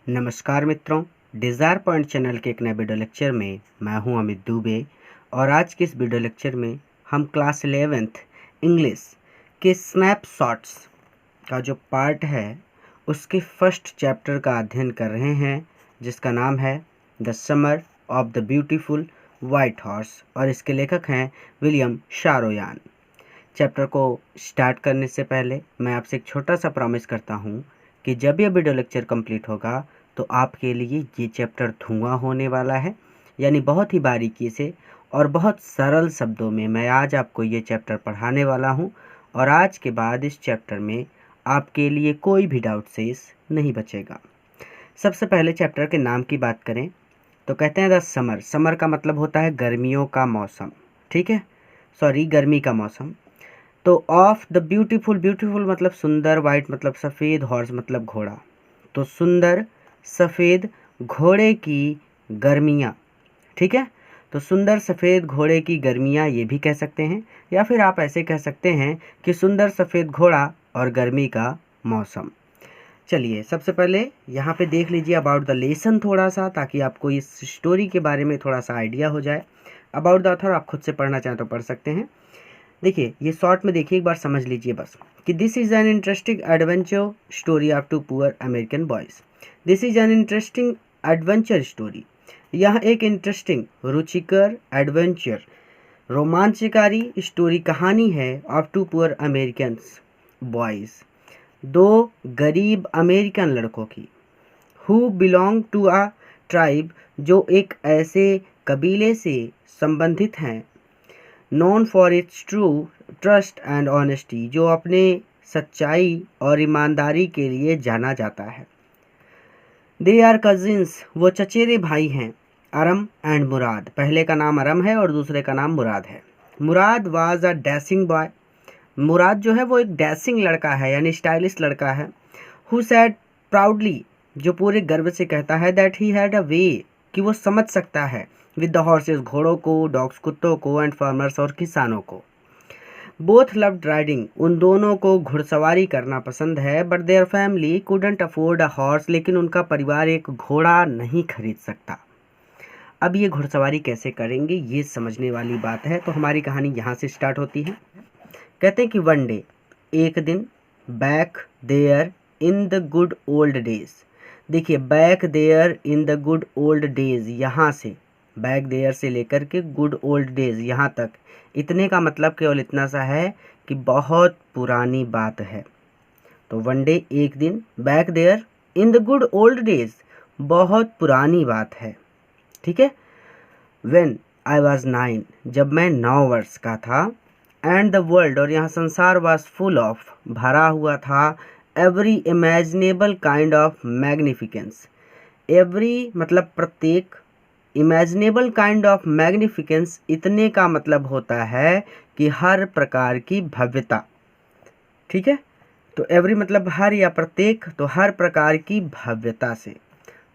नमस्कार मित्रों, desire point channel के एक नए वीडियो लेक्चर में मैं हूं अमित दुबे। और आज के इस वीडियो लेक्चर में हम क्लास 11th इंग्लिश के स्नैपशॉट्स का जो पार्ट है उसके फर्स्ट चैप्टर का अध्ययन कर रहे हैं, जिसका नाम है the summer of the beautiful white horse और इसके लेखक हैं विलियम शारोयान। चैप्टर को स्टार्ट करने से पहले मैं आपसे एक छोटा सा प्रॉमिस करता हूँ कि जब यह वीडियो लेक्चर कंप्लीट होगा तो आपके लिए ये चैप्टर धुआं होने वाला है। यानी बहुत ही बारीकी से और बहुत सरल शब्दों में मैं आज आपको ये चैप्टर पढ़ाने वाला हूँ। और आज के बाद इस चैप्टर में आपके लिए कोई भी डाउट शेष नहीं बचेगा। सबसे पहले चैप्टर के नाम की बात करें तो कहते हैं द समर। समर का मतलब होता है गर्मियों का मौसम, ठीक है, सॉरी गर्मी का मौसम। तो ऑफ द ब्यूटीफुल, ब्यूटीफुल मतलब सुंदर, वाइट मतलब सफ़ेद, हॉर्स मतलब घोड़ा। तो सुंदर सफ़ेद घोड़े की गर्मियाँ, ठीक है। तो सुंदर सफ़ेद घोड़े की गर्मियाँ ये भी कह सकते हैं, या फिर आप ऐसे कह सकते हैं कि सुंदर सफ़ेद घोड़ा और गर्मी का मौसम। चलिए सबसे पहले यहाँ पे देख लीजिए अबाउट द लेसन थोड़ा सा, ताकि आपको इस स्टोरी के बारे में थोड़ा सा आइडिया हो जाए। अबाउट द ऑथर आप खुद से पढ़ना चाहें तो पढ़ सकते हैं। देखिए ये शॉर्ट में देखिए, एक बार समझ लीजिए बस कि this is an interesting adventure story of two poor American boys. This is an interesting adventure story. यह एक इंटरेस्टिंग, रुचिकर, एडवेंचर, रोमांचकारी स्टोरी कहानी है of two poor American boys, दो गरीब अमेरिकन लड़कों की, who belong to a tribe जो एक ऐसे कबीले से संबंधित हैं, known for its true trust and honesty जो अपने सच्चाई और ईमानदारी के लिए जाना जाता है। दे आर कजिन्स, वो चचेरे भाई हैं, अरम एंड मुराद। पहले का नाम अरम है और दूसरे का नाम मुराद है। मुराद वाज अ डैशिंग बॉय। मुराद जो है वो एक डैशिंग लड़का है, यानी स्टाइलिश लड़का है। हु सैड प्राउडली, जो पूरे गर्व से कहता है, दैट ही हैड अ वे, कि वो समझ सकता है, विद द हॉर्सेस घोड़ों को, डॉग्स कुत्तों को, एंड फार्मर्स और किसानों को। बोथ लव्ड राइडिंग, उन दोनों को घुड़सवारी करना पसंद है। But their family couldn't afford a horse, लेकिन उनका परिवार एक घोड़ा नहीं खरीद सकता। अब ये घुड़सवारी कैसे करेंगे ये समझने वाली बात है। तो हमारी कहानी यहाँ से स्टार्ट होती है। कहते हैं कि वन डे, एक दिन, back there in the good old days. देखिए back there in the good old days, यहाँ से बैक देयर से लेकर के गुड ओल्ड डेज यहाँ तक, इतने का मतलब केवल इतना सा है कि बहुत पुरानी बात है। तो वन डे एक दिन, back there in the good old days बहुत पुरानी बात है, ठीक है। व्हेन आई वॉज 9, जब मैं 9 वर्ष का था। एंड द वर्ल्ड, और यहाँ संसार वॉज फुल ऑफ, भरा हुआ था, every imaginable kind of magnificence. Every मतलब प्रत्येक, इमेजिनेबल काइंड ऑफ मैग्निफिकेंस इतने का मतलब होता है कि हर प्रकार की भव्यता, ठीक है। तो एवरी मतलब हर या प्रत्येक, तो हर प्रकार की भव्यता से।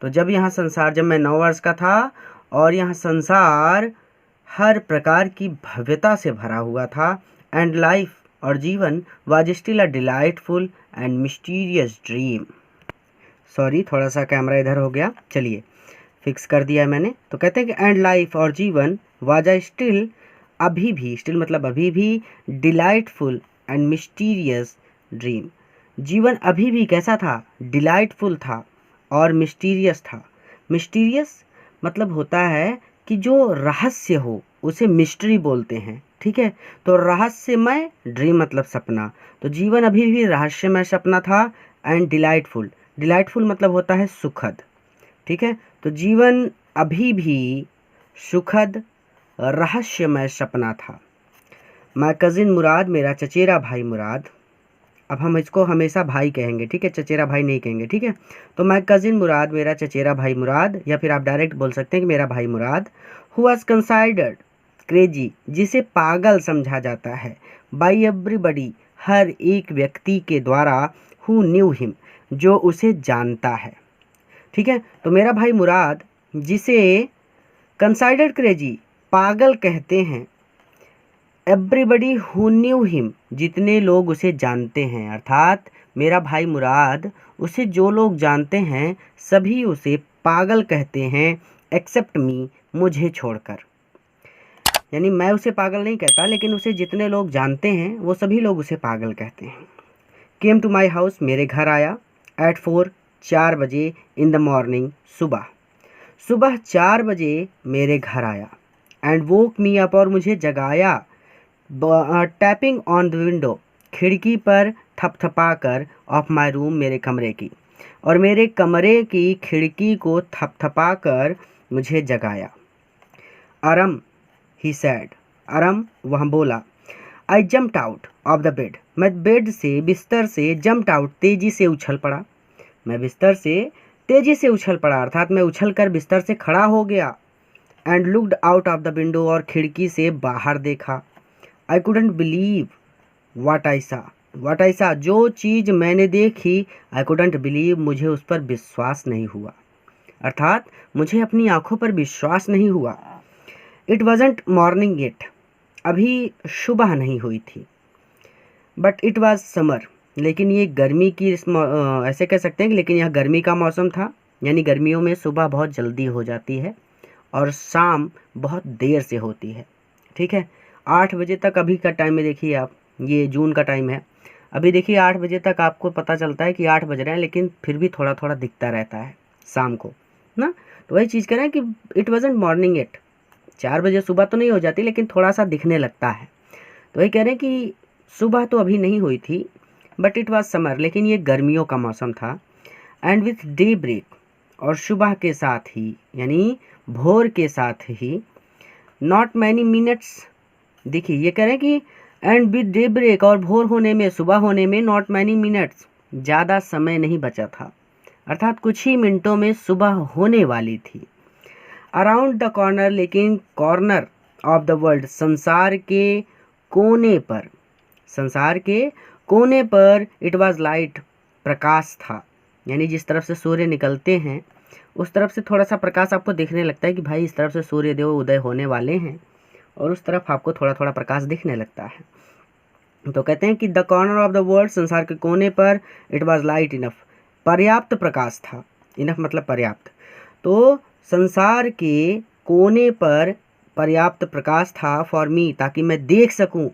तो जब यहाँ संसार, जब मैं 9 वर्ष का था और यहाँ संसार हर प्रकार की भव्यता से भरा हुआ था। एंड लाइफ, और जीवन, was still a delightful and mysterious dream. Sorry थोड़ा सा कैमरा इधर हो गया, चलिए फिक्स कर दिया है मैंने। तो कहते हैं कि एंड लाइफ, और जीवन, वाज अ स्टिल, अभी भी, स्टिल मतलब अभी भी, डिलाइटफुल एंड मिस्टीरियस ड्रीम। जीवन अभी भी कैसा था, डिलाइटफुल था और मिस्टीरियस था। मिस्टीरियस मतलब होता है कि जो रहस्य हो उसे मिस्ट्री बोलते हैं, ठीक है। तो रहस्यमय, ड्रीम मतलब सपना। तो जीवन अभी भी रहस्यमय सपना था। एंड डिलाइटफुल, डिलाइटफुल मतलब होता है सुखद, ठीक है। तो जीवन अभी भी सुखद रहस्यमय सपना था। माय कज़िन मुराद, मेरा चचेरा भाई मुराद, अब हम इसको हमेशा भाई कहेंगे, ठीक है, चचेरा भाई नहीं कहेंगे, ठीक है। तो माय कज़िन मुराद, मेरा चचेरा भाई मुराद, या फिर आप डायरेक्ट बोल सकते हैं कि मेरा भाई Murad, who was considered crazy, जिसे पागल समझा जाता है, बाई एवरीबडी, हर एक व्यक्ति के द्वारा, हु न्यू हिम, जो उसे जानता है, ठीक है। तो मेरा भाई मुराद, जिसे कंसाइडर्ड क्रेजी, पागल कहते हैं, एवरीबडी हु न्यू हिम, जितने लोग उसे जानते हैं, अर्थात मेरा भाई मुराद, उसे जो लोग जानते हैं सभी उसे पागल कहते हैं एक्सेप्ट मी, मुझे छोड़कर। यानी मैं उसे पागल नहीं कहता, लेकिन उसे जितने लोग जानते हैं वो सभी लोग उसे पागल कहते हैं। केम टू माई हाउस, मेरे घर आया। एट 4, 4 बजे इन द मॉर्निंग, सुबह 4 बजे मेरे घर आया। एंड वोक मी अप, और मुझे जगाया। टैपिंग ऑन द विंडो, खिड़की पर थपथपा कर, ऑफ माई रूम, मेरे कमरे की, और मेरे कमरे की खिड़की को थपथपा कर मुझे जगाया। अरम, ही सैड, अरम, वह बोला। आई jumped out of the bed, मैं बिस्तर से जम्प्ड आउट, तेजी से उछल पड़ा। मैं बिस्तर से तेजी से उछल पड़ा, अर्थात मैं उछल कर बिस्तर से खड़ा हो गया। And looked out of the window, और खिड़की से बाहर देखा। आई कुडंट बिलीव व्हाट आई सा, जो चीज़ मैंने देखी, आई कुडंट बिलीव, मुझे उस पर विश्वास नहीं हुआ, अर्थात मुझे अपनी आंखों पर विश्वास नहीं हुआ। इट वॉजंट मॉर्निंग येट, अभी सुबह नहीं हुई थी। बट इट वॉज समर, लेकिन ये गर्मी की ऐसे कह सकते हैं कि लेकिन यह गर्मी का मौसम था। यानी गर्मियों में सुबह बहुत जल्दी हो जाती है और शाम बहुत देर से होती है। ठीक है, 8 बजे तक अभी का टाइम में देखिए आप, ये जून का टाइम है। अभी देखिए 8 बजे तक आपको पता चलता है कि 8 बज रहे हैं, लेकिन फिर भी थोड़ा थोड़ा दिखता रहता है शाम को ना। तो वही चीज़ कह रहे हैं कि इट वॉजंट मॉर्निंग येट, 4 बजे सुबह तो नहीं हो जाती, लेकिन थोड़ा सा दिखने लगता है। तो वही कह रहे हैं कि सुबह तो अभी नहीं हुई थी, बट इट वॉज समर, लेकिन ये गर्मियों का मौसम था। एंड विथ डे ब्रेक, और सुबह के साथ ही यानी भोर के साथ ही, नॉट मैनी मिनट्स, देखिए ये कह रहे हैं कि एंड विथ डे ब्रेक, और भोर होने में, सुबह होने में, नॉट मैनी मिनट्स, ज़्यादा समय नहीं बचा था, अर्थात कुछ ही मिनटों में सुबह होने वाली थी। अराउंड द कॉर्नर, लेकिन कॉर्नर ऑफ द वर्ल्ड, संसार के कोने पर इट वाज लाइट, प्रकाश था। यानी जिस तरफ से सूर्य निकलते हैं उस तरफ से थोड़ा सा प्रकाश आपको देखने लगता है कि भाई इस तरफ से सूर्य देव उदय होने वाले हैं, और उस तरफ आपको थोड़ा थोड़ा प्रकाश दिखने लगता है। तो कहते हैं कि the corner of the world, संसार के कोने पर, इट वाज लाइट इनफ, पर्याप्त प्रकाश था। इनफ मतलब पर्याप्त। तो संसार के कोने पर पर्याप्त प्रकाश था फॉर मी, ताकि मैं देख सकूं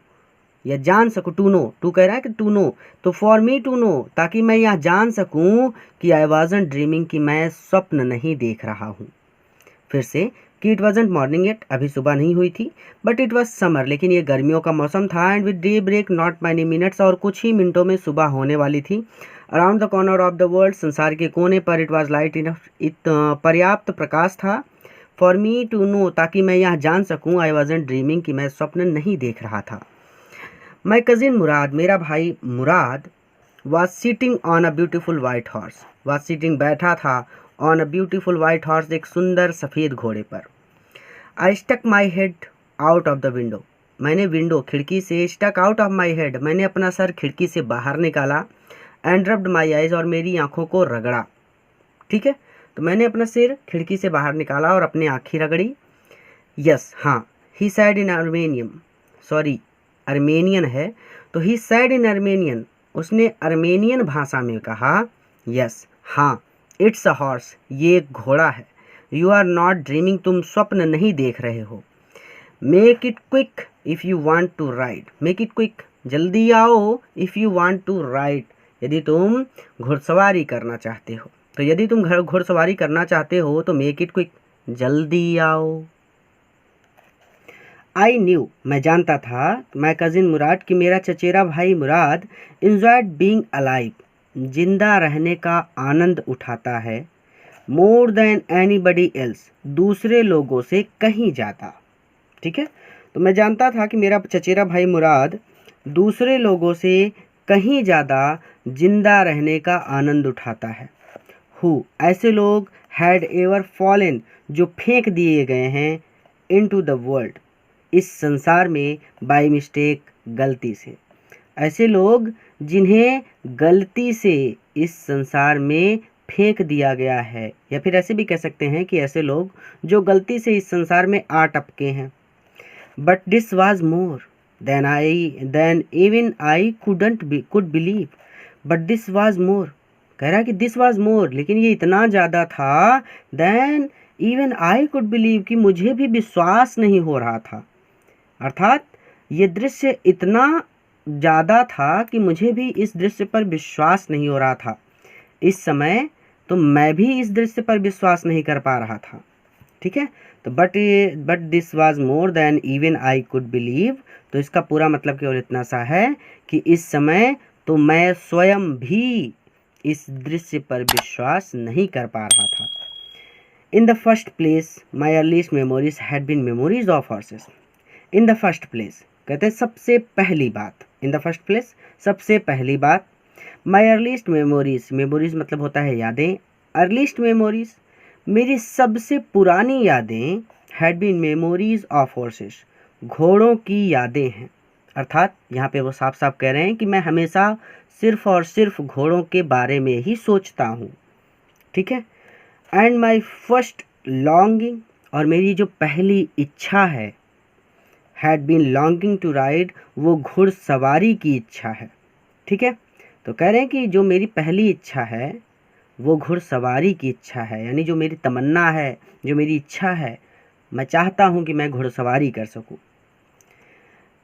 या जान सकूं। टू नो, टू कह रहा है कि टू नो, तो फॉर मी टू नो, ताकि मैं यह जान सकूं कि आई वाजंट ड्रीमिंग, कि मैं स्वप्न नहीं देख रहा हूं। फिर से कि इट वाजंट मॉर्निंग येट, अभी सुबह नहीं हुई थी। बट इट वाज समर, लेकिन ये गर्मियों का मौसम था। And with day break, not many minutes, और कुछ ही मिनटों में सुबह होने वाली थी। Around the corner of the world, संसार के कोने पर, इट वाज लाइट इनफ, पर्याप्त प्रकाश था। फॉर मी टू नो, ताकि मैं यह जान सकूं, आई वाजंट ड्रीमिंग, कि मैं स्वप्न नहीं देख रहा था। माई कजिन मुराद, मेरा भाई Murad, was sitting on a beautiful white horse, was sitting, बैठा था, on a beautiful white horse, एक सुंदर सफ़ेद घोड़े पर। I stuck my head out of the window, मैंने विंडो, खिड़की से, stuck out of my head, मैंने अपना सर खिड़की से बाहर निकाला। एंड रब्ड माई आइज, और मेरी आंखों को रगड़ा। ठीक है, तो मैंने अपना सिर खिड़की से बाहर निकाला और अपनी आँखें रगड़ी। यस, हाँ, ही सैड इन अर्मेनियम, सॉरी अर्मेनियन है, तो ही सैड इन अर्मेनियन, उसने अर्मेनियन भाषा में कहा। यस, हाँ, इट्स अ हॉर्स, ये एक घोड़ा है। यू आर नॉट ड्रीमिंग, तुम स्वप्न नहीं देख रहे हो। Make it quick if you want to ride, make it quick, जल्दी आओ, if you want to ride, यदि तुम घुड़सवारी करना चाहते हो। तो यदि तुम घुड़सवारी करना चाहते हो तो मेक इट क्विक, जल्दी आओ। आई न्यू, मैं जानता था, माई कजिन मुराद, कि मेरा चचेरा भाई मुराद, इंजॉयड बीइंग अलाइव, जिंदा रहने का आनंद उठाता है, मोर देन एनीबडी एल्स, दूसरे लोगों से कहीं ज़्यादा। ठीक है, तो मैं जानता था कि मेरा चचेरा भाई मुराद दूसरे लोगों से कहीं ज़्यादा जिंदा रहने का आनंद उठाता है। हु, ऐसे लोग, हैड एवर फॉलन, जो फेंक दिए गए हैं, इनटू द वर्ल्ड, इस संसार में, बाय मिस्टेक, गलती से। ऐसे लोग जिन्हें गलती से इस संसार में फेंक दिया गया है, या फिर ऐसे भी कह सकते हैं कि ऐसे लोग जो गलती से इस संसार में आ टपके हैं। But this was more than even I could believe, but this was more, कह रहा है कि दिस वाज मोर, लेकिन ये इतना ज़्यादा था, then even I could believe, कि मुझे भी विश्वास नहीं हो रहा था। अर्थात ये दृश्य इतना ज़्यादा था कि मुझे भी इस दृश्य पर विश्वास नहीं हो रहा था। इस समय तो मैं भी इस दृश्य पर विश्वास नहीं कर पा रहा था। ठीक है, तो but this was more than even I could believe, तो इसका पूरा मतलब केवल इतना सा है कि इस समय तो मैं स्वयं भी इस दृश्य पर विश्वास नहीं कर पा रहा था। In the first place my earliest memories had been memories of horses. In the first place कहते हैं सबसे पहली बात, इन द फर्स्ट प्लेस सबसे पहली बात, माई अर्लीस्ट मेमोरीज, मेमोरीज मतलब होता है यादें, अर्लीस्ट मेमोरीज मेरी सबसे पुरानी यादें, had been memories of horses, घोड़ों की यादें हैं। अर्थात यहाँ पे वो साफ साफ कह रहे हैं कि मैं हमेशा सिर्फ और सिर्फ घोड़ों के बारे में ही सोचता हूँ। ठीक है, एंड माई फर्स्ट लॉन्गिंग, और मेरी जो पहली इच्छा है, had been longing to ride, वो घुड़सवारी की इच्छा है। ठीक है, तो कह रहे हैं कि जो मेरी पहली इच्छा है वो घुड़सवारी की इच्छा है, यानी जो मेरी तमन्ना है, जो मेरी इच्छा है, मैं चाहता हूँ कि मैं घुड़सवारी कर सकूँ।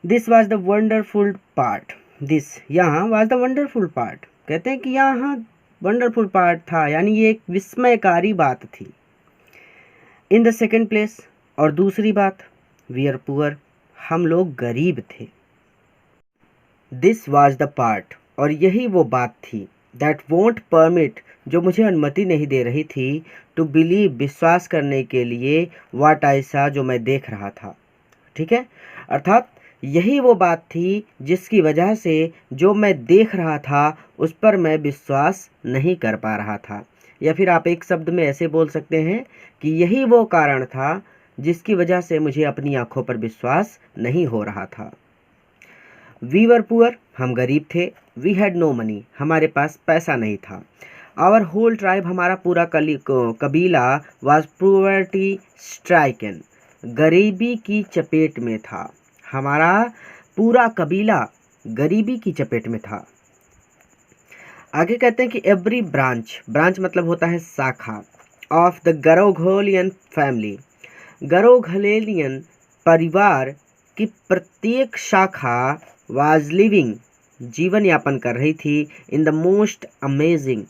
This was the wonderful part, this यहाँ वॉज द वंडरफुल पार्ट, कहते हैं कि यहाँ वंडरफुल पार्ट था, यानी ये एक विस्मयकारी बात थी। इन द सेकेंड प्लेस, और दूसरी बात, वी आर पुअर, हम लोग गरीब थे। दिस वॉज द पार्ट, और यही वो बात थी, दैट वोंट परमिट, जो मुझे अनुमति नहीं दे रही थी, टू बिलीव, विश्वास करने के लिए, व्हाट आई सा, जो मैं देख रहा था। ठीक है, अर्थात यही वो बात थी जिसकी वजह से जो मैं देख रहा था उस पर मैं विश्वास नहीं कर पा रहा था, या फिर आप एक शब्द में ऐसे बोल सकते हैं कि यही वो कारण था जिसकी वजह से मुझे अपनी आंखों पर विश्वास नहीं हो रहा था। वी वर पुअर, हम गरीब थे। वी हैड नो मनी, हमारे पास पैसा नहीं था। आवर होल ट्राइब, हमारा पूरा कबीला, वाज पॉवर्टी स्ट्राइकन, गरीबी की चपेट में था। हमारा पूरा कबीला गरीबी की चपेट में था। आगे कहते हैं कि एवरी ब्रांच, ब्रांच मतलब होता है शाखा, ऑफ द गरोघोलियन फैमिली, गरोघोलियन परिवार की प्रत्येक शाखा, वाज लिविंग, जीवन यापन कर रही थी, इन द मोस्ट अमेजिंग,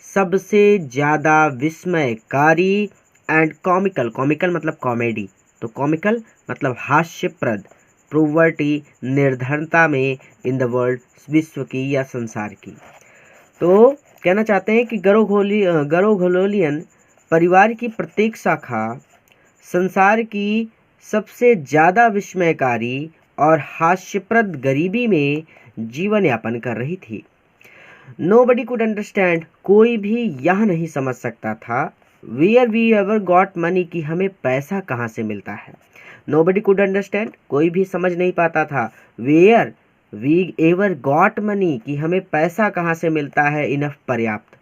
सबसे ज़्यादा विस्मयकारी, एंड कॉमिकल, कॉमिकल मतलब कॉमेडी, तो कॉमिकल मतलब हास्यप्रद, प्रोवर्टी, निर्धनता में, इन द वर्ल्ड, विश्व की या संसार की। तो कहना चाहते हैं कि गरोघोलियन परिवार की प्रत्येक शाखा संसार की सबसे ज़्यादा विस्मयकारी और हास्यप्रद गरीबी में जीवन यापन कर रही थी। नोबडी कुड अंडरस्टैंड, कोई भी यह नहीं समझ सकता था, where we ever got money, कि हमें पैसा कहाँ से मिलता है। नोबडी कुड अंडरस्टैंड, कोई भी समझ नहीं पाता था, where we ever got money, कि हमें पैसा कहाँ से मिलता है, इनफ पर्याप्त,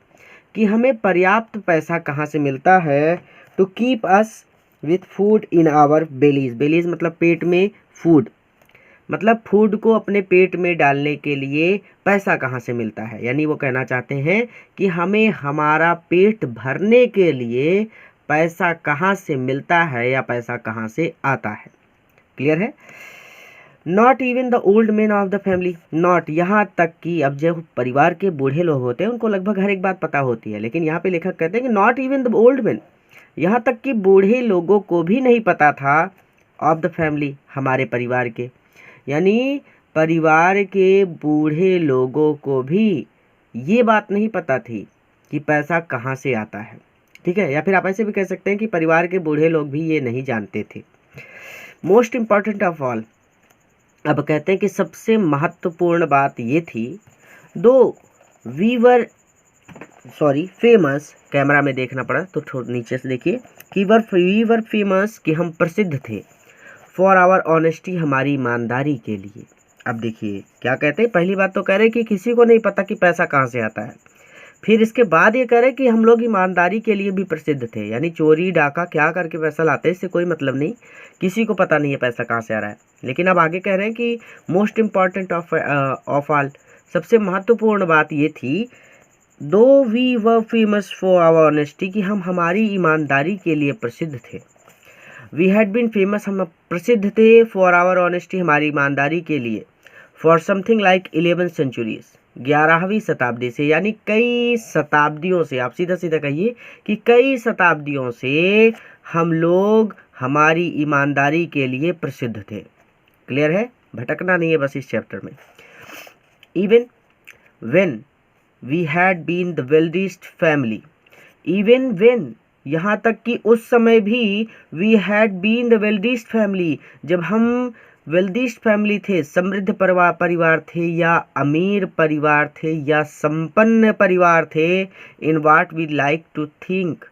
कि हमें पर्याप्त पैसा कहाँ से मिलता है, to keep us with food in our bellies, bellies मतलब पेट में, फूड मतलब फूड को अपने पेट में डालने के लिए पैसा कहाँ से मिलता है, यानी वो कहना चाहते हैं कि हमें हमारा पेट भरने के लिए पैसा कहाँ से मिलता है या पैसा कहाँ से आता है। क्लियर है। Not even the old man of the family, not यहाँ तक कि अब जो परिवार के बूढ़े लोग होते हैं उनको लगभग हर एक बात पता होती है, लेकिन यहाँ पे लेखक कहते हैं कि not even the old man, यहाँ तक कि बूढ़े लोगों को भी नहीं पता था, ऑफ द फैमिली, हमारे परिवार के, यानी परिवार के बूढ़े लोगों को भी ये बात नहीं पता थी कि पैसा कहाँ से आता है। ठीक है, या फिर आप ऐसे भी कह सकते हैं कि परिवार के बूढ़े लोग भी ये नहीं जानते थे। मोस्ट इम्पॉर्टेंट ऑफ ऑल, अब कहते हैं कि सबसे महत्वपूर्ण बात ये थी, though we were famous, camera में देखना पड़ा तो थोड़ा नीचे से देखिए, कि वी वर फेमस, कि हम प्रसिद्ध थे, फॉर आवर ऑनेस्टी, हमारी ईमानदारी के लिए। अब देखिए क्या कहते हैं, पहली बात तो कह रहे हैं कि किसी को नहीं पता कि पैसा कहाँ से आता है, फिर इसके बाद ये कह रहे हैं कि हम लोग ईमानदारी के लिए भी प्रसिद्ध थे, यानी चोरी डाका क्या करके पैसा लाते हैं इससे कोई मतलब नहीं, किसी को पता नहीं है पैसा कहाँ से आ रहा है। लेकिन अब आगे कह रहे हैं कि मोस्ट इम्पॉर्टेंट ऑफ ऑल, सबसे महत्वपूर्ण बात ये थी, though we were famous for our honesty, कि हम हमारी ईमानदारी के लिए प्रसिद्ध थे। वी हैड बीन फेमस, हम प्रसिद्ध थे, फॉर आवर ऑनेस्टी, हमारी ईमानदारी के लिए, फॉर समथिंग लाइक 11 सेंचुरीज, 11वीं शताब्दी से, यानी कई शताब्दियों से। आप सीधा सीधा कहिए कि कई शताब्दियों से हम लोग हमारी ईमानदारी के लिए प्रसिद्ध थे। क्लियर है, भटकना नहीं है बस इस चैप्टर में। Even when we had been the wealthiest family, even when, यहाँ तक कि उस समय भी, we had been the wealthiest family, जब हम वेल्दीस्ट फैमिली थे, समृद्ध परिवार थे, या अमीर परिवार थे, या संपन्न परिवार थे, in what we like to think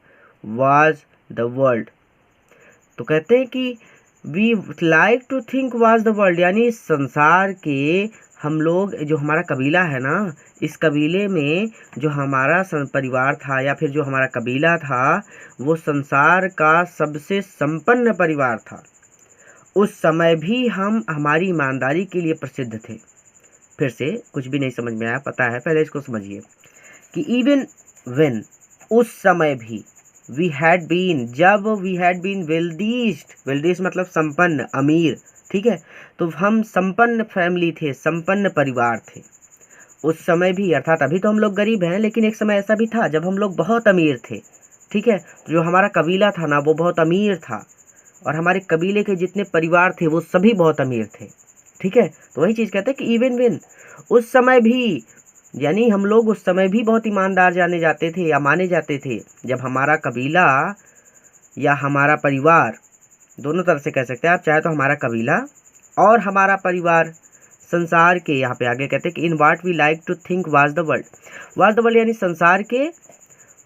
was the world. तो कहते हैं कि we like to think was the world, यानी संसार के हम लोग, जो हमारा कबीला है ना, इस कबीले में जो हमारा परिवार था, या फिर जो हमारा कबीला था, वो संसार का सबसे संपन्न परिवार था। उस समय भी हम हमारी ईमानदारी के लिए प्रसिद्ध थे। फिर से कुछ भी नहीं समझ में आया, पता है, पहले इसको समझिए कि इवन व्हेन, उस समय भी, वी हैड बीन, जब we had been wealthiest, wealthiest मतलब संपन्न, अमीर, ठीक है, तो हम संपन्न फैमिली थे, संपन्न परिवार थे। उस समय भी, अर्थात अभी तो हम लोग गरीब हैं, लेकिन एक समय ऐसा भी था जब हम लोग बहुत अमीर थे, ठीक है। जो हमारा कबीला था ना, वो बहुत अमीर था, और हमारे कबीले के जितने परिवार थे वो सभी बहुत अमीर थे, ठीक है। तो वही चीज़ कहते हैं कि इवन व्हेन, उस समय भी, यानी हम लोग उस समय भी बहुत ईमानदार जाने जाते थे या माने जाते थे, जब हमारा कबीला या हमारा परिवार, दोनों तरह से कह सकते हैं आप, चाहे तो हमारा कबीला और हमारा परिवार, संसार के, यहाँ पे आगे कहते हैं कि in what we like to think was the world, was the world यानी संसार के,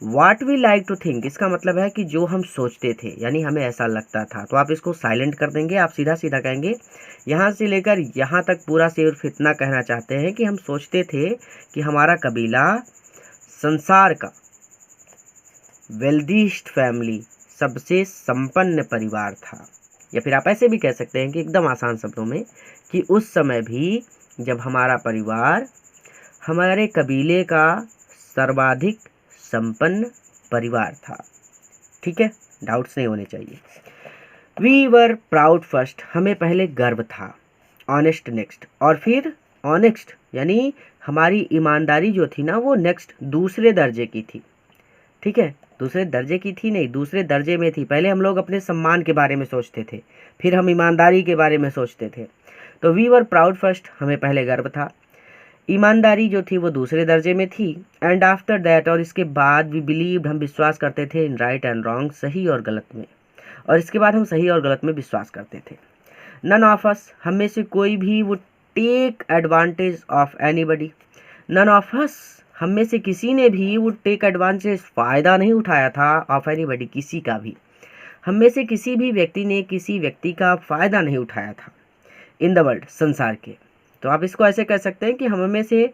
what we like to think, इसका मतलब है कि जो हम सोचते थे, यानी हमें ऐसा लगता था। तो आप इसको साइलेंट कर देंगे, आप सीधा सीधा कहेंगे, यहाँ से लेकर यहाँ तक पूरा सिर्फ इतना कहना चाहते हैं कि हम सोचते थे कि हमारा कबीला संसार का वेल्दीस्ट फैमिली, सबसे संपन्न परिवार था। या फिर आप ऐसे भी कह सकते हैं कि एकदम आसान शब्दों में, कि उस समय भी जब हमारा परिवार हमारे कबीले का सर्वाधिक संपन्न परिवार था। ठीक है, डाउट्स नहीं होने चाहिए। वी वर प्राउड फर्स्ट, हमें पहले गर्व था, ऑनेस्ट नेक्स्ट, और फिर ऑनेस्ट यानी हमारी ईमानदारी जो थी ना, वो नेक्स्ट दूसरे दर्जे की थी। ठीक है, दूसरे दर्जे की थी नहीं, दूसरे दर्जे में थी। पहले हम लोग अपने सम्मान के बारे में सोचते थे, फिर हम ईमानदारी के बारे में सोचते थे। तो वी वर प्राउड फर्स्ट, हमें पहले गर्व था, ईमानदारी जो थी वो दूसरे दर्जे में थी। एंड आफ्टर दैट, और इसके बाद वी बिलीव्ड, हम विश्वास करते थे, इन राइट एंड रॉन्ग, सही और गलत में, और इसके बाद हम सही और गलत में विश्वास करते थे। नन ऑफ अस, हम में से कोई भी, would take advantage of anybody, none of us, हम में से किसी ने भी, वुड टेक एडवांटेज, फ़ायदा नहीं उठाया था, ऑफ एनीबडी, किसी का भी, हम में से किसी भी व्यक्ति ने किसी व्यक्ति का फ़ायदा नहीं उठाया था, इन द वर्ल्ड, संसार के। तो आप इसको ऐसे कह सकते हैं कि हम में से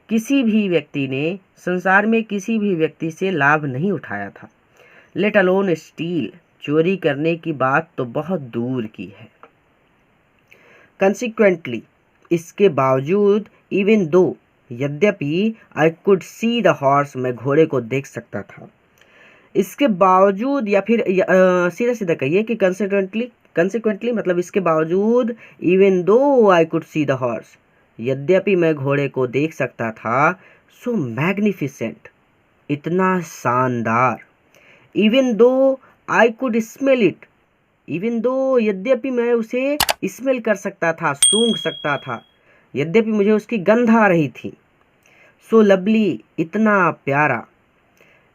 किसी भी व्यक्ति ने संसार में किसी भी व्यक्ति से लाभ नहीं उठाया था। लेट अलोन स्टील, चोरी करने की बात तो बहुत दूर की है। कंसिक्वेंटली, इसके बावजूद, इवन दो, यद्यपि, I could see the horse, मैं घोड़े को देख सकता था। इसके बावजूद, या फिर सीधा सीधा कहिए कि कंसिक्वेंटली मतलब इसके बावजूद, even though I could see the horse, यद्यपि मैं घोड़े को देख सकता था, सो मैग्निफिसेंट, इतना शानदार, even though I could smell it, even though, यद्यपि मैं उसे स्मेल कर सकता था, सूंघ सकता था, यद्यपि मुझे उसकी गंध आ रही थी। सो लवली, इतना प्यारा,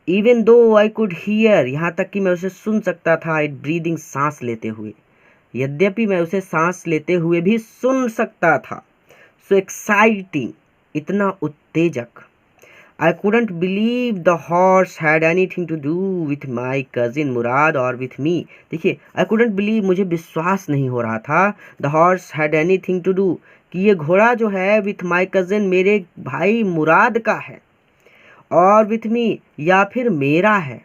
even though I could hear, यहाँ तक कि मैं उसे सुन सकता था, इट ब्रीदिंग, सांस लेते हुए, यद्यपि मैं उसे सांस लेते हुए भी सुन सकता था। सो एक्साइटिंग, इतना उत्तेजक, I couldn't believe the horse had anything to do with my cousin Murad और विथ मी। देखिए, आई कुडंट बिलीव, मुझे विश्वास नहीं हो रहा था, the horse had anything to do, कि ये घोड़ा जो है, विथ माई कजिन, मेरे भाई मुराद का है, और विथ मी, या फिर मेरा है,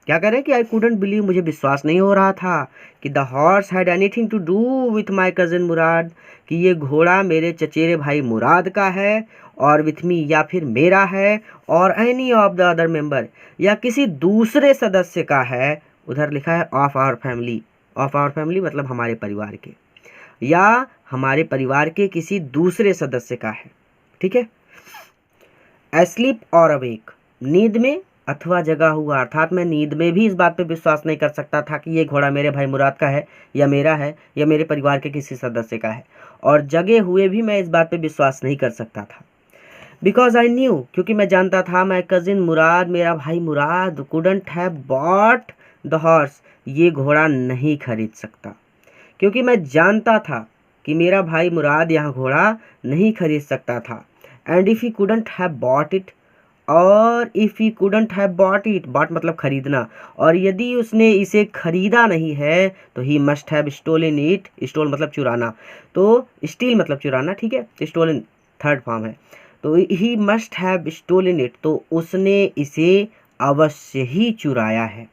क्या कह रहे हैं कि आई कुडंट बिलीव, मुझे विश्वास नहीं हो रहा था कि the horse had anything to do with my cousin Murad, कि ये घोड़ा मेरे चचेरे भाई मुराद का है और विथ मी या फिर मेरा है और any of the other member या किसी दूसरे सदस्य का है। उधर लिखा है of our family, of our family मतलब हमारे परिवार के, या हमारे परिवार के किसी दूसरे सदस्य का है। ठीक है। एस्लीप और अवेक, नींद में अथवा जगा हुआ, अर्थात मैं नींद में भी इस बात पे विश्वास नहीं कर सकता था कि ये घोड़ा मेरे भाई मुराद का है या मेरा है या मेरे परिवार के किसी सदस्य का है, और जगे हुए भी मैं इस बात पे विश्वास नहीं कर सकता था। बिकॉज आई न्यू, क्योंकि मैं जानता था माई कजिन मुराद, मेरा भाई Murad, couldn't have bought the horse, ये घोड़ा नहीं खरीद सकता, क्योंकि मैं जानता था कि मेरा भाई मुराद यहाँ घोड़ा नहीं खरीद सकता था। And if he couldn't have bought it, और if he couldn't have bought it, bought मतलब खरीदना, और यदि उसने इसे खरीदा नहीं है तो he must have stolen it, stole मतलब चुराना, तो स्टील मतलब चुराना, ठीक है, स्टोलन थर्ड फॉर्म है, तो he must have stolen it, तो उसने इसे अवश्य ही चुराया है।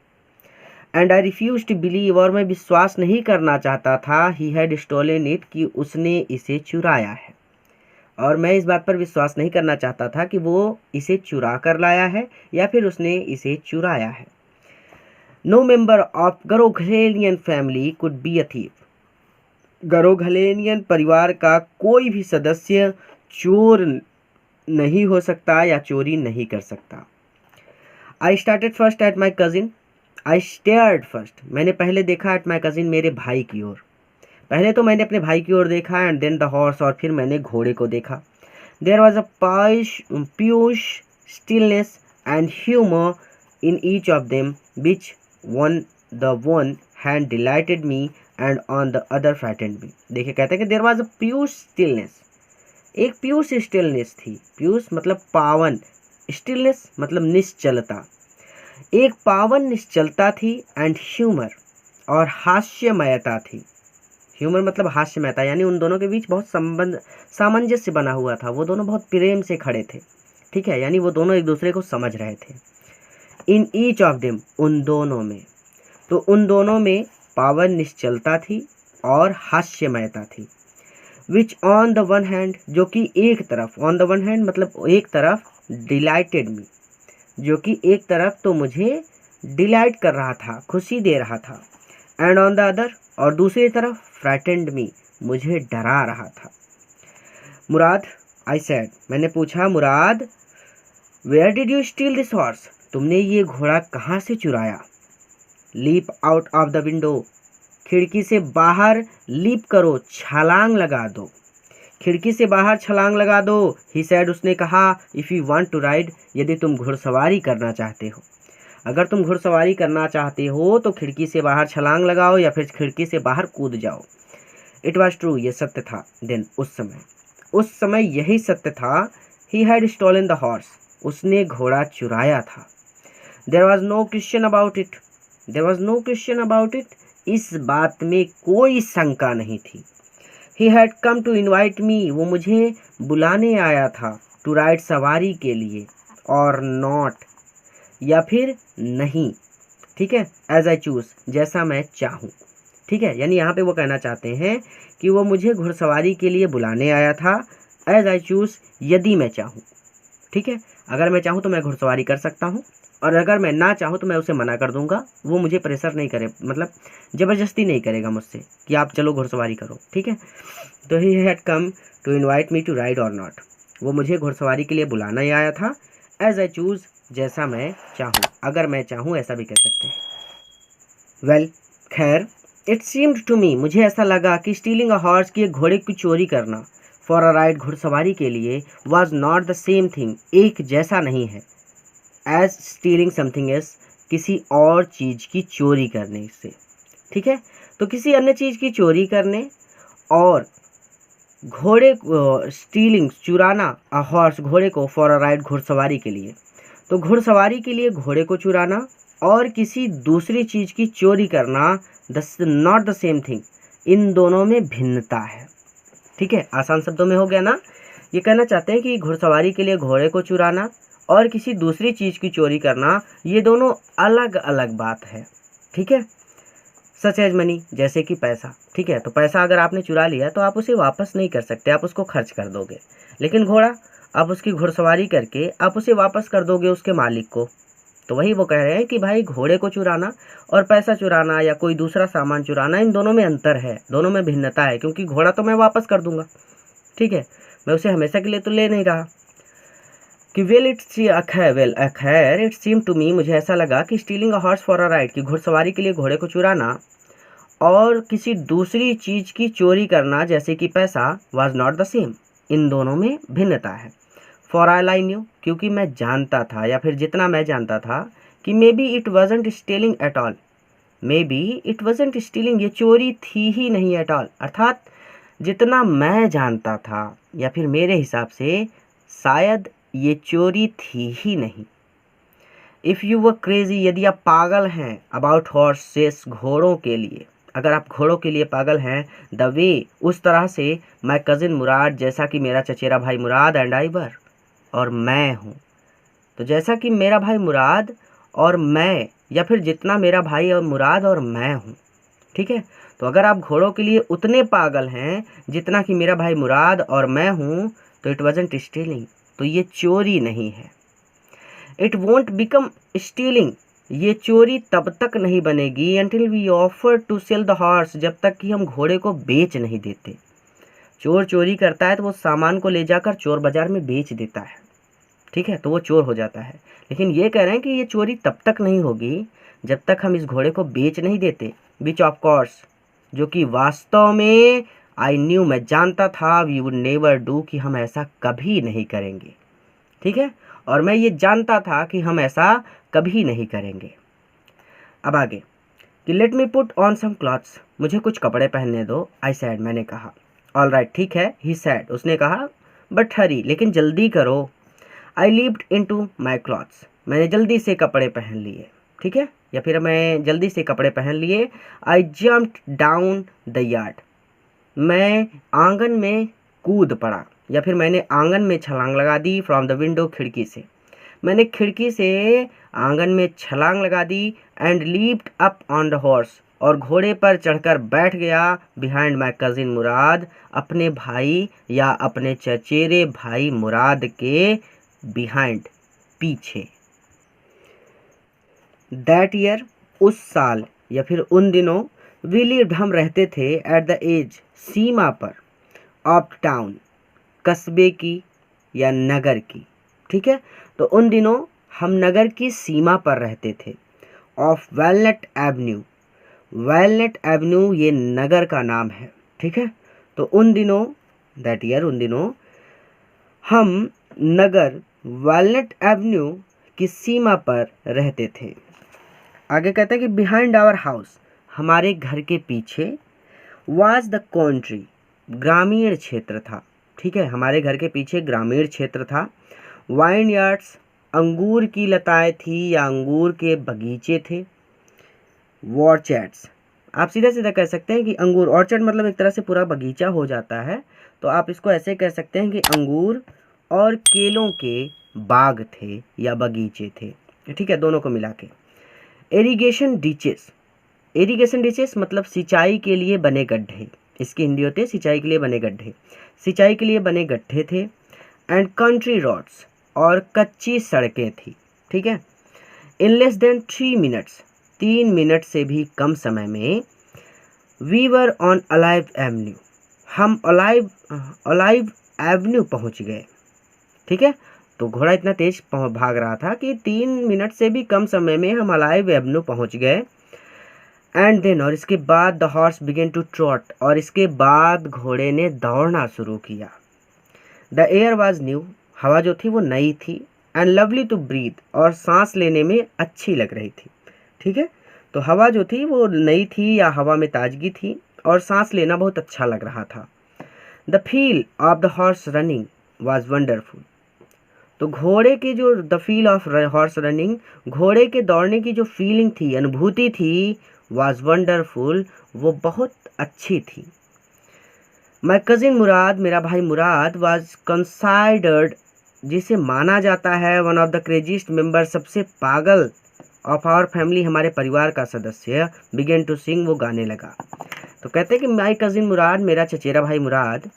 And I refuse to believe, और मैं विश्वास नहीं करना चाहता था, ही हैड स्टोलन इट, कि उसने इसे चुराया है, और मैं इस बात पर विश्वास नहीं करना चाहता था कि वो इसे चुरा कर लाया है या फिर उसने इसे चुराया है। No member of Garoghlanian family could be a thief, Garoghlanian परिवार का कोई भी सदस्य चोर नहीं हो सकता या चोरी नहीं कर सकता। I started first at my cousin, I stared first, मैंने पहले देखा एट माई कजिन, मेरे भाई की ओर, पहले तो मैंने अपने भाई की ओर देखा, एंड देन द हॉर्स, और फिर मैंने घोड़े को देखा। There was a pious stillness and humour in each of them which one the one hand delighted me and on the other frightened me. देखिए कहते हैं कि there was a pious stillness, एक पीयूष स्टिलनेस थी, पीयूष मतलब पावन, stillness मतलब निश्चलता, एक पावन निश्चलता थी, एंड ह्यूमर और हास्यमयता थी, ह्यूमर मतलब हास्यमयता, यानी उन दोनों के बीच बहुत संबंध सामंजस्य बना हुआ था, वो दोनों बहुत प्रेम से खड़े थे, ठीक है, यानी वो दोनों एक दूसरे को समझ रहे थे। इन ईच ऑफ देम, उन दोनों में, तो उन दोनों में पावन निश्चलता थी और हास्यमयता थी। Which on the one hand, जो कि एक तरफ, ऑन द वन हैंड मतलब एक तरफ, डिलाइटेड मी, जो कि एक तरफ तो मुझे डिलाइट कर रहा था, खुशी दे रहा था, एंड ऑन द अदर, और दूसरी तरफ, फ्राइटेंड मी, मुझे डरा रहा था। मुराद, आई सेड, मैंने पूछा, Murad, where did you steal this horse, तुमने ये घोड़ा कहाँ से चुराया। Leap out of the window, खिड़की से बाहर लीप करो, छलांग लगा दो, खिड़की से बाहर छलांग लगा दो। ही सैड, उसने कहा, if you want to ride, यदि तुम घुड़सवारी करना चाहते हो, अगर तुम घुड़सवारी करना चाहते हो तो खिड़की से बाहर छलांग लगाओ या फिर खिड़की से बाहर कूद जाओ। इट वॉज ट्रू, ये सत्य था। देन, उस समय यही सत्य था। He had stolen the horse, उसने घोड़ा चुराया था। There was no question about it, there was no question about it, इस बात में कोई शंका नहीं थी। He had come to invite me, वो मुझे बुलाने आया था, टू राइड, सवारी के लिए, और नॉट, या फिर नहीं, ठीक है, एज आई चूज़, जैसा मैं चाहूँ, ठीक है, यानी यहाँ पे वो कहना चाहते हैं कि वो मुझे घुड़सवारी के लिए बुलाने आया था, एज आई चूज़, यदि मैं चाहूँ, ठीक है, अगर मैं चाहूँ तो मैं घुड़सवारी कर सकता हूँ, और अगर मैं ना चाहूँ तो मैं उसे मना कर दूंगा, वो मुझे प्रेशर नहीं करे, मतलब ज़बरदस्ती नहीं करेगा मुझसे कि आप चलो घुड़सवारी करो, ठीक है। तो he had come to invite me to ride और नॉट, वो मुझे घुड़सवारी के लिए बुलाना ही आया था, एज आई चूज़, जैसा मैं चाहूँ, अगर मैं चाहूँ, ऐसा भी कह सकते हैं। वेल, खैर, इट सीम्ड टू मी, मुझे ऐसा लगा कि स्टीलिंग अ हॉर्स, की एक घोड़े की चोरी करना, फॉर अ राइड, घुड़सवारी के लिए, was not the same thing, एक जैसा नहीं है, एज स्टीलिंग समथिंग एल्स, किसी और चीज़ की चोरी करने से, ठीक है। तो किसी अन्य चीज़ की चोरी करने और घोड़े को स्टीलिंग, चुराना, अ हॉर्स, घोड़े को, फॉर अ राइड, घुड़सवारी के लिए, तो घुड़सवारी के लिए घोड़े को चुराना और किसी दूसरी चीज़ की चोरी करना, नॉट द सेम थिंग, इन दोनों में भिन्नता है, ठीक है। आसान शब्दों में हो गया ना। ये कहना चाहते हैं कि घुड़सवारी के लिए घोड़े को चुराना और किसी दूसरी चीज़ की चोरी करना, ये दोनों अलग अलग बात है। ठीक है, सच एज मनी, जैसे कि पैसा। ठीक है, तो पैसा अगर आपने चुरा लिया तो आप उसे वापस नहीं कर सकते, आप उसको खर्च कर दोगे। लेकिन घोड़ा, आप उसकी घुड़सवारी करके आप उसे वापस कर दोगे उसके मालिक को। तो वही वो कह रहे हैं कि भाई घोड़े को चुराना और पैसा चुराना या कोई दूसरा सामान चुराना, इन दोनों में अंतर है, दोनों में भिन्नता है। क्योंकि घोड़ा तो मैं वापस कर दूंगा, ठीक है, मैं उसे हमेशा के लिए तो ले नहीं रहा। कि खैर इट सीम टू मी, मुझे ऐसा लगा कि stealing a horse for a ride, कि घुड़सवारी के लिए घोड़े को चुराना और किसी दूसरी चीज़ की चोरी करना जैसे कि पैसा, वाज नॉट द सेम, इन दोनों में भिन्नता है। फॉर ऑल आई न्यू, क्योंकि मैं जानता था या फिर जितना मैं जानता था कि may be it wasn't stealing at all, may be it wasn't stealing, ये चोरी थी ही नहीं एट ऑल, अर्थात जितना मैं जानता था या फिर मेरे हिसाब से शायद ये चोरी थी ही नहीं। इफ़ यू वर क्रेजी, यदि आप पागल हैं, अबाउट हॉर्सेस, घोड़ों के लिए, अगर आप घोड़ों के लिए पागल हैं, द वे, उस तरह से, माई कज़िन मुराद, जैसा कि मेरा चचेरा भाई मुराद, एंड आई वर, और मैं हूँ। तो जैसा कि मेरा भाई मुराद और मैं, या फिर जितना मेरा भाई और मुराद और मैं हूँ। ठीक है, तो अगर आप घोड़ों के लिए उतने पागल हैं जितना कि मेरा भाई मुराद और मैं हूँ, तो इट वॉजंट स्टीलिंग, तो ये चोरी नहीं है। इट वोंट बिकम स्टीलिंग, ये चोरी तब तक नहीं बनेगी until we offer to sell the horse, जब तक कि हम घोड़े को बेच नहीं देते। चोर चोरी करता है तो वो सामान को ले जाकर चोर बाजार में बेच देता है, ठीक है, तो वो चोर हो जाता है। लेकिन ये कह रहे हैं कि ये चोरी तब तक नहीं होगी जब तक हम इस घोड़े को बेच नहीं देते, विच ऑफ कोर्स, जो कि वास्तव में आई न्यू, मैं जानता था, वी वुड नेवर डू, कि हम ऐसा कभी नहीं करेंगे। ठीक है, और मैं ये जानता था कि हम ऐसा कभी नहीं करेंगे। अब आगे कि let me put on some clothes, मुझे कुछ कपड़े पहनने दो, आई सैड, मैंने कहा। ऑल राइट, ठीक है, ही सैड, उसने कहा, बट हरी, लेकिन जल्दी करो। आई लीप्ड इनटू माई क्लॉथ्स, मैंने जल्दी से कपड़े पहन लिए। ठीक है, या फिर मैं जल्दी से कपड़े पहन लिए। आई जम्प्ड डाउन द यार्ड, मैं आंगन में कूद पड़ा, या फिर मैंने आंगन में छलांग लगा दी। फ्रॉम द विंडो, खिड़की से, मैंने खिड़की से आंगन में छलांग लगा दी। And leaped up on the horse, और घोड़े पर चढ़कर बैठ गया। बिहाइंड माई कज़िन मुराद, अपने भाई या अपने चचेरे भाई मुराद के बिहाइंड, पीछे। दैट ईयर, उस साल या फिर उन दिनों, वी लिव्ड, हम रहते थे, एट द एज, सीमा पर, ऑफ टाउन, कस्बे की या नगर की। ठीक है, तो उन दिनों हम नगर की सीमा पर रहते थे। ऑफ वैलनट एवेन्यू, वैलनट एवेन्यू ये नगर का नाम है। ठीक है, तो उन दिनों, दैट ईयर, उन दिनों हम नगर वैलनट एवेन्यू की सीमा पर रहते थे। आगे कहते हैं कि बिहाइंड आवर हाउस, हमारे घर के पीछे, वाज द कंट्री, ग्रामीण क्षेत्र था। ठीक है, हमारे घर के पीछे ग्रामीण क्षेत्र था। वाइन यार्ड्स, अंगूर की लताएं थी या अंगूर के बगीचे थे। वॉर्चर्ड्स, आप सीधा सीधा कह सकते हैं कि अंगूर, ऑर्चर्ड मतलब एक तरह से पूरा बगीचा हो जाता है, तो आप इसको ऐसे कह सकते हैं कि अंगूर और केलों के बाग थे या बगीचे थे। ठीक है, दोनों को मिला के। इरिगेशन डिचेस, इरिगेशन डिचेस मतलब सिंचाई के लिए बने गड्ढे, इसकी हिंदी होते हैं सिंचाई के लिए बने गड्ढे, सिंचाई के लिए बने गड्ढे थे। एंड कंट्री रोड्स, और कच्ची सड़कें थी। ठीक है, in less than 3 minutes, 3 minute से भी कम समय में, we were on Alive Avenue, हम अलाइव एवेन्यू पहुंच गए। ठीक है, तो घोड़ा इतना तेज भाग रहा था कि 3 मिनट से भी कम समय में हम अलाइव एवेन्यू पहुंच गए। एंड देन, और इसके बाद, the horse began to trot, और इसके बाद घोड़े ने दौड़ना शुरू किया। द एयर वाज न्यू, हवा जो थी वो नई थी। एंड लवली टू ब्रीथ, और सांस लेने में अच्छी लग रही थी। ठीक है, तो हवा जो थी वो नई थी या हवा में ताजगी थी, और सांस लेना बहुत अच्छा लग रहा था। The feel of the horse running was wonderful, तो घोड़े के जो, the feel of horse running, घोड़े के दौड़ने की जो फीलिंग थी, अनुभूति थी, वाज वंडरफुल, वो बहुत अच्छी थी। माई कज़िन मुराद, मेरा भाई मुराद, वाज कंसाइडर्ड जिसे माना जाता है one of the craziest member, सबसे पागल ऑफ आवर फैमिली, हमारे परिवार का सदस्य, बिगेन टू सिंग, वो गाने लगा। तो कहते हैं कि माई कजिन मुराद, मेरा चचेरा भाई Murad,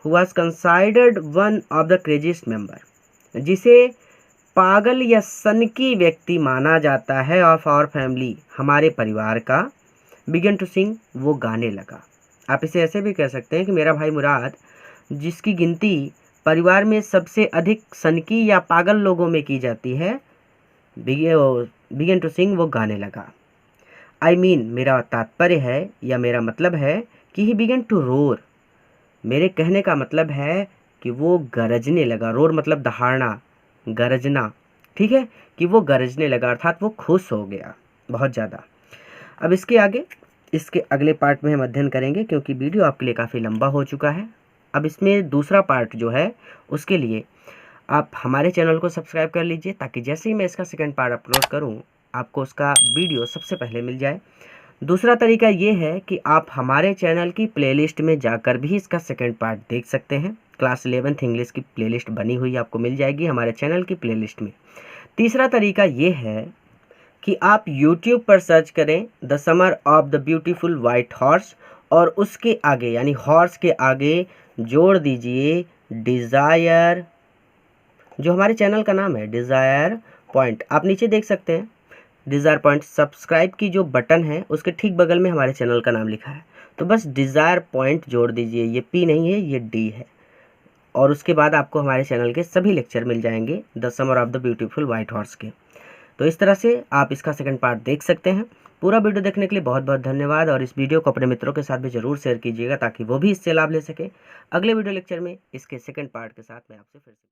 who was considered one of the craziest member, जिसे पागल या सनकी व्यक्ति माना जाता है ऑफ आवर फैमिली, हमारे परिवार का, बिगन टू सिंग, वो गाने लगा। आप इसे ऐसे भी कह सकते हैं कि मेरा भाई मुराद, जिसकी गिनती परिवार में सबसे अधिक सनकी या पागल लोगों में की जाती है, बिगन टू सिंग, वो गाने लगा। आई मीन, मेरा तात्पर्य है या मेरा मतलब है कि ही बिगन टू रोर, मेरे कहने का मतलब है कि वो गरजने लगा। रोर मतलब दहाड़ना, गरजना, ठीक है, कि वो गरजने लगा, अर्थात वो खुश हो गया बहुत ज़्यादा। अब इसके अगले पार्ट में हम अध्ययन करेंगे, क्योंकि वीडियो आपके लिए काफ़ी लंबा हो चुका है। अब इसमें दूसरा पार्ट जो है, उसके लिए आप हमारे चैनल को सब्सक्राइब कर लीजिए, ताकि जैसे ही मैं इसका सेकंड पार्ट अपलोड करूं, आपको उसका वीडियो सबसे पहले मिल जाए। दूसरा तरीका ये है कि आप हमारे चैनल की प्लेलिस्ट में जाकर भी इसका सेकंड पार्ट देख सकते हैं। क्लास 11th इंग्लिश की प्लेलिस्ट बनी हुई आपको मिल जाएगी हमारे चैनल की प्लेलिस्ट में। तीसरा तरीका ये है कि आप YouTube पर सर्च करें the summer of the beautiful white horse, और उसके आगे यानी हॉर्स के आगे जोड़ दीजिए डिज़ायर, जो हमारे चैनल का नाम है, डिज़ायर पॉइंट। आप नीचे देख सकते हैं डिज़ायर पॉइंट, सब्सक्राइब की जो बटन है उसके ठीक बगल में हमारे चैनल का नाम लिखा है, तो बस डिज़ायर पॉइंट जोड़ दीजिए। ये P नहीं है, ये D है। और उसके बाद आपको हमारे चैनल के सभी लेक्चर मिल जाएंगे the summer of the beautiful white horse के। तो इस तरह से आप इसका सेकंड पार्ट देख सकते हैं। पूरा वीडियो देखने के लिए बहुत बहुत धन्यवाद, और इस वीडियो को अपने मित्रों के साथ भी ज़रूर शेयर कीजिएगा, ताकि वो भी इससे लाभ ले सके। अगले वीडियो लेक्चर में इसके सेकंड पार्ट के साथ मैं आपसे फिर से